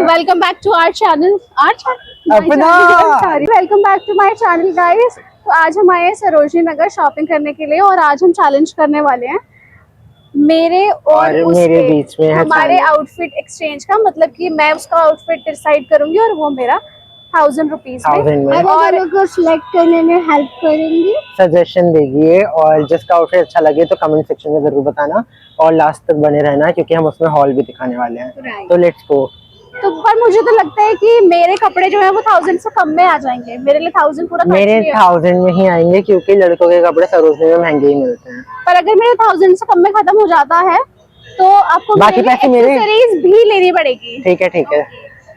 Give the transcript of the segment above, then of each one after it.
Welcome back to our channel. अपना welcome back to my channel guys. तो आज हम आए हैं सरोजनी नगर शॉपिंग करने के लिए और आज हम चैलेंज करने वाले हैं मेरे और मेरे उसके बीच में है हमारे चैलेंज। आउटफिट एक्सचेंज का। मतलब कि मैं उसका आउटफिट डिसाइड करूंगी और वो मेरा 1000 रुपीज में 1000 में और दोनों को सिलेक्ट करने में हेल्प करेंगी, सजेशन देगी और जिसका आउटफिट अच्छा लगे तो कमेंट सेक्शन में जरूर बताना और लास्ट तक बने रहना क्योंकि हम उसमें हॉल भी दिखाने वाले हैं। तो लेट्स गो। तो पर मुझे तो लगता है कि मेरे कपड़े जो है वो 1000 से कम में आ जाएंगे। मेरे लिए 1000 पूरा खर्च मेरे नहीं है। 1000 में ही आएंगे क्योंकि लड़कों के कपड़े सरोजनी में महंगे ही मिलते हैं। पर अगर मेरे 1000 से कम में खत्म हो जाता है तो आपको बाकी पैसे मेरे एक्सेसरीज भी लेनी पड़ेगी। ठीक है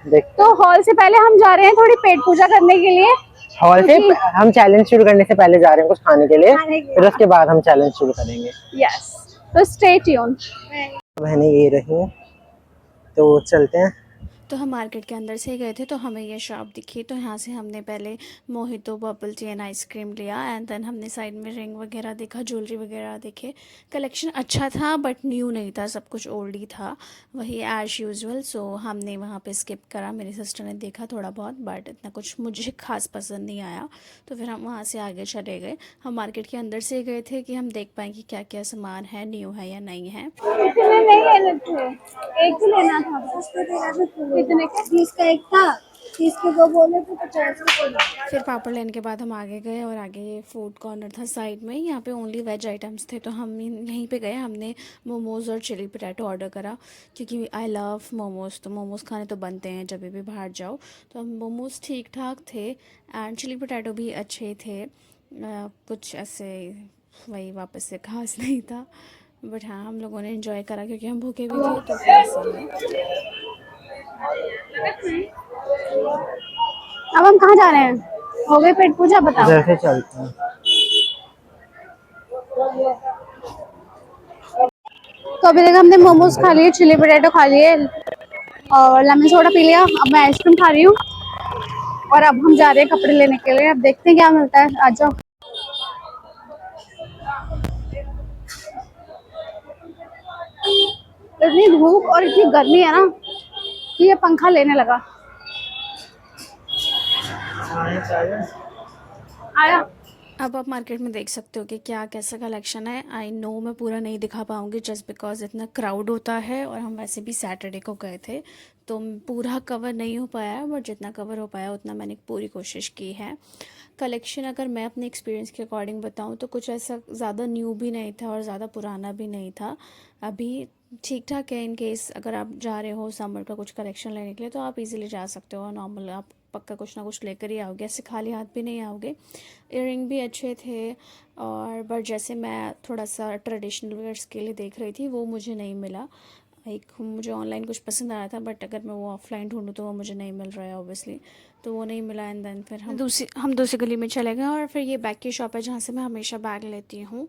देख। तो हॉल से पहले हम जा रहे हैं थोड़ी पेट पूजा करने के लिए। हॉल से हम चैलेंज शुरू करने से पहले जा रहे हैं कुछ खाने के लिए, फिर उसके बाद हम चैलेंज शुरू करेंगे। यस, तो स्टे ट्यून। बहनें ये रही, तो चलते हैं। तो हम मार्केट के अंदर से ही गए थे तो हमें ये शॉप दिखी, तो यहाँ से हमने पहले mojito, bubble tea and ice cream लिया एंड देन हमने साइड में रिंग वगैरह देखा, ज्वेलरी वगैरह देखे। कलेक्शन अच्छा था बट न्यू नहीं था, सब कुछ ओल्ड ही था, वही एज यूजुअल। सो हमने वहाँ पे स्किप करा। मेरी सिस्टर ने देखा थोड़ा बहुत बट इतना कुछ मुझे खास पसंद नहीं आया, तो फिर हम वहाँ से आगे चले गए। हम मार्केट के अंदर से गए थे कि हम देख पाएँ कि क्या क्या सामान है, न्यू है या नहीं है। इतने नहीं लेने थे, एक ही लेना था बस। कितने का? 20 का एक था, 30 के दो बोले थे, 50 के। फिर पापड़ लेने के बाद हम आगे गए और आगे ये फूड कॉर्नर था साइड में, यहाँ पे ओनली वेज आइटम्स थे, तो हम यहीं पे गए। हमने मोमोज़ और चिली पोटैटो ऑर्डर करा क्योंकि आई लव मोमोज़, तो मोमोज़ खाने तो बनते हैं जब भी बाहर जाओ। तो हम मोमोज़ ठीक ठाक थे एंड चिली पोटैटो भी अच्छे थे, कुछ ऐसे वही वापस से खास नहीं था, बट हाँ हम लोगों ने इन्जॉय करा क्योंकि हम भूखे भी थे, तो फिर इसीलिए। अब हम कहाँ जा रहे हैं? हो गई पेट पूजा? बताओ। जैसे चलते हैं। तो अभी तक हमने मोमोज खा लिए, चिली पोटैटो खा लिए और लेमन सोडा पी लिया। अब मैं आइसक्रीम खा रही हूँ और अब हम जा रहे हैं कपड़े लेने के लिए। अब देखते हैं क्या मिलता है। आ जाओ। इतनी धूप और इतनी गर्मी है ना कि ये पंखा लेने लगा। आया। अब आप मार्केट में देख सकते हो कि क्या कैसा कलेक्शन है। आई नो मैं पूरा नहीं दिखा पाऊँगी जस्ट बिकॉज इतना क्राउड होता है और हम वैसे भी सैटरडे को गए थे, तो पूरा कवर नहीं हो पाया, बट जितना कवर हो पाया उतना मैंने पूरी कोशिश की है। कलेक्शन अगर मैं अपने एक्सपीरियंस के अकॉर्डिंग बताऊँ तो कुछ ऐसा ज़्यादा न्यू भी नहीं था और ज़्यादा पुराना भी नहीं था, अभी ठीक ठाक है। इन केस अगर आप जा रहे हो समर का कुछ कलेक्शन लेने के लिए तो आप इजीली जा सकते हो। नॉर्मल आप पक्का कुछ ना कुछ लेकर ही आओगे, ऐसे खाली हाथ भी नहीं आओगे। इयररिंग भी अच्छे थे और बट जैसे मैं थोड़ा सा ट्रेडिशनल वेयर्स के लिए देख रही थी वो मुझे नहीं मिला। एक मुझे ऑनलाइन कुछ पसंद आया था बट अगर मैं वो ऑफलाइन ढूंढूँ तो वो मुझे नहीं मिल रहा है ऑब्वियसली, तो वो नहीं मिला। एंड देन फिर हम दूसरी गली में चले गए और फिर ये बैग की शॉप है जहाँ से मैं हमेशा बैग लेती हूँ।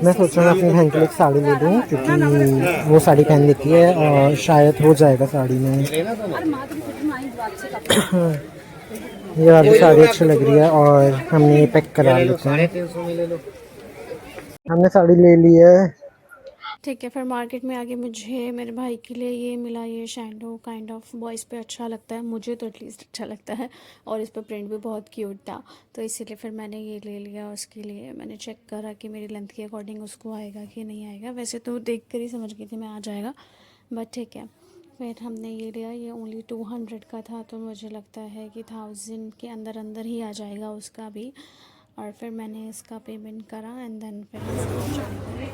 मैं सोच रहा हूँ अपनी बहन के लिए एक साड़ी ले लूँ क्योंकि वो साड़ी पहन लेती है और शायद हो जाएगा साड़ी में। ये वाली साड़ी अच्छी लग रही है और हमने ये पैक करा लेते हैं। हमने साड़ी ले ली है। ठीक है, फिर मार्केट में आगे मुझे मेरे भाई के लिए ये मिला, ये शैंडो काइंड ऑफ बॉयज़ पे अच्छा लगता है, मुझे तो एटलीस्ट अच्छा लगता है और इस पर प्रिंट भी बहुत क्यूट था, तो इसीलिए फिर मैंने ये ले लिया। उसके लिए मैंने चेक करा कि मेरी लेंथ के अकॉर्डिंग उसको आएगा कि नहीं आएगा, वैसे तो देख कर ही समझ गई थी मैं आ जाएगा, बट ठीक है। फिर हमने ये लिया, ये ओनली 200 का था, तो मुझे लगता है कि 1000 के अंदर अंदर ही आ जाएगा उसका भी। और फिर मैंने इसका पेमेंट करा एंड देन फिर हम चले गए।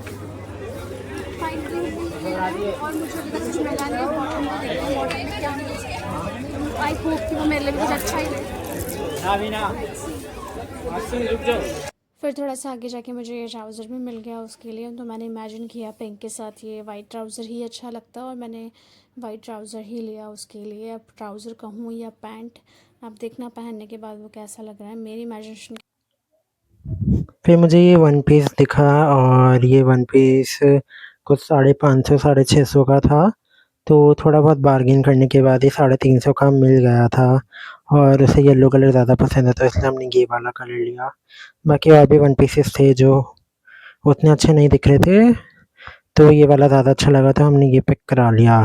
और मुझे अभी तक कुछ मिला नहीं है। बॉटम में देखते हैं बॉटम में क्या मिलता है। आई होप कि वो मेरे लिए भी कुछ अच्छा ही है। फिर थोड़ा सा आगे जाके मुझे ये ट्राउज़र भी मिल गया उसके लिए, तो मैंने इमेजिन किया पिंक के साथ ये वाइट ट्राउज़र ही अच्छा लगता है और मैंने वाइट ट्राउज़र ही लिया उसके लिए। अब ट्राउज़र कहूँ या पैंट, अब देखना पहनने के बाद वो कैसा लग रहा है। मेरी इमेजिनेशन फिर मुझे ये वन पीस दिखा और ये वन पीस कुछ 550 650 का था, तो थोड़ा बहुत बार्गेन करने के बाद ये 350 का मिल गया था और उसे येलो कलर ज़्यादा पसंद है तो इसलिए हमने ये वाला कलर लिया। बाकी और भी वन पीसेस थे जो उतने अच्छे नहीं दिख रहे थे, तो ये वाला ज़्यादा अच्छा लगा तो हमने ये पिक करा लिया।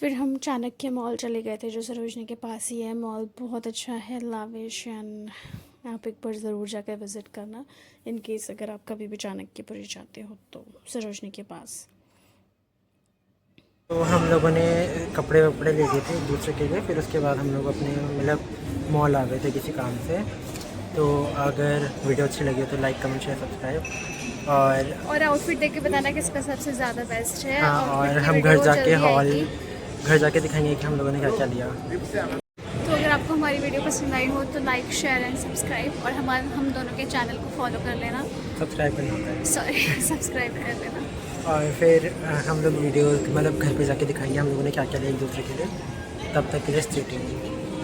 फिर हम चाणक्य मॉल चले गए थे जो सरोजनी के पास ही है। मॉल बहुत अच्छा है, लाविश, एंड आप एक बार ज़रूर जाकर विज़िट करना इन केस अगर आप कभी भी चाणक्यपुरी जाते हो तो सरोजनी के पास। तो हम लोगों ने कपड़े वपड़े ले लिए थे एक दूसरे के लिए, फिर उसके बाद हम लोग अपने मतलब मॉल आ गए थे किसी काम से। तो अगर वीडियो अच्छी लगी हो तो लाइक कमेंट शेयर सब्सक्राइब और आउटफिट देख के बताना किसका सबसे ज़्यादा बेस्ट है। हाँ, आउटफिट और की हम वीडियो घर जाके जल्दी हॉल आएगी। घर जाके दिखाएंगे कि हम लोगों ने क्या क्या लिया। तो अगर आपको हमारी वीडियो पसंद आई हो तो लाइक शेयर एंड सब्सक्राइब, और हम दोनों के चैनल को फॉलो कर लेना, सब्सक्राइब करना होता है। सॉरी सब्सक्राइब कर लेना। और फिर हम लोग वीडियो मतलब घर पे जाके दिखाएंगे हम लोगों ने क्या क्या लिया एक दूसरे के लिए। तब तक के लिए स्टे ट्यून्ड।